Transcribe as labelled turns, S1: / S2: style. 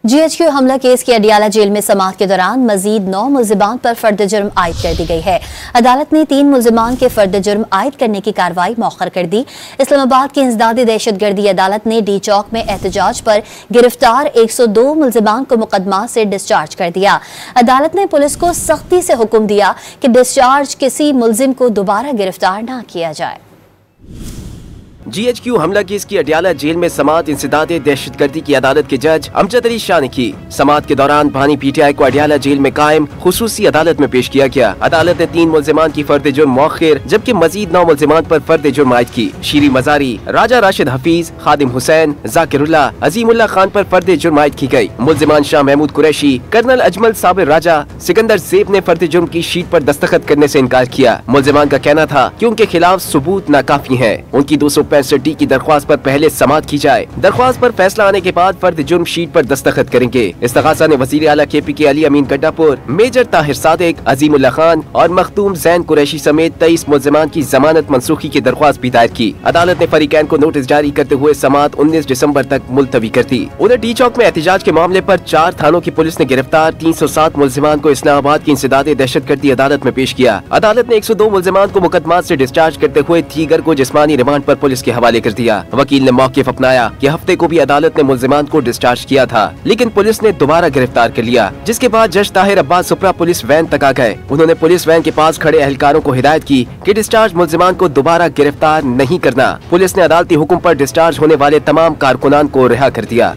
S1: GHQ हमला case की Adiala jail में समाअत के दौरान मजीद 9 मुल्जिमान पर फर्द जुर्म आयद कर दी गई है। अदालत ने 3 मुल्जिमान के फर्द जुर्म आयद करने की कार्रवाई मौखर कर दी। इस्लामाबाद की इंसदादी दहशतगर्दी अदालत ने डी चौक में एहतजाज पर गिरफ्तार 102 मुल्जिमान को मुकदमा से डिस्चार्ज कर दिया। अदालत ने पुलिस को सख्ती से हुक्म दिया कि डिस्चार्ज किसी मुल्जिम को दोबारा गिरफ्तार न किया जाए।
S2: GHQ हमला केस की अडियाला जेल में समाअत इंसदादे दहशतगर्दी की अदालत के जज अमजद अली शाह ने की। समाअत के दौरान भानी PTI को अडियाला जेल में कायम खुसूसी अदालत में पेश किया गया। अदालत ने 3 मुल्जिमान की फर्द जुर्म मौखिर जबकि मजीद 9 मुल्जिमान पर फर्द जुर्म आयद की। शीरी मजारी, राजा राशिद हफीज, खादिम हुसैन, जाकिरुल्लाह, अजीमुल्लाह खान पर फर्द जुर्म आयद की गयी। मुल्जिमान शाह महमूद कुरैशी, कर्नल अजमल साबिर राजा, सिकंदर ज़ेब ने फर्द जुर्म की शीट पर दस्तखत करने से इनकार किया। मुल्जिमान का कहना था कि उनके खिलाफ सबूत नाकाफी है। उनकी 265D की दरख्वास्त पर पहले समाअत की जाए। दरख्वास्त पर फैसला आने के बाद फर्द जुर्म शीट पर दस्तखत करेंगे। इस्तग़ासा ने वज़ीर आला KPK अली अमीन गड्डापुर, मेजर ताहिर सादिक, अजीमुल्लाह खान और मखदूम जैन कुरैशी समेत 23 मुल्जिमान की जमानत मनसूखी की दरख्वास्त भी दायर की। अदालत ने फरीकैन को नोटिस जारी करते हुए समाअत 19 दिसंबर तक मुलतवी कर दी। उधर डी चौक में एहतजाज के मामले पर 4 थानों की पुलिस ने गिरफ्तार 307 मुल्जिमान को इस्लामाबाद की इंसदादे दहशतगर्दी अदालत में पेश किया। अदालत ने 102 मुल्जिमान को मुकदमा से डिस्चार्ज करते हुए दीगर को जिस्मानी रिमांड पर पुलिस के हवाले कर दिया। वकील ने मौक़िफ़ अपनाया कि हफ्ते को भी अदालत ने मुल्जिमान को डिस्चार्ज किया था, लेकिन पुलिस ने दोबारा गिरफ्तार कर लिया, जिसके बाद जज ताहिर अब्बास सुप्रा पुलिस वैन तक आ गए। उन्होंने पुलिस वैन के पास खड़े एहलकारों को हिदायत की कि डिस्चार्ज मुल्जिमान को दोबारा गिरफ्तार नहीं करना। पुलिस ने अदालती हुक्म पर डिस्चार्ज होने वाले तमाम कारकुनान को रिहा कर दिया।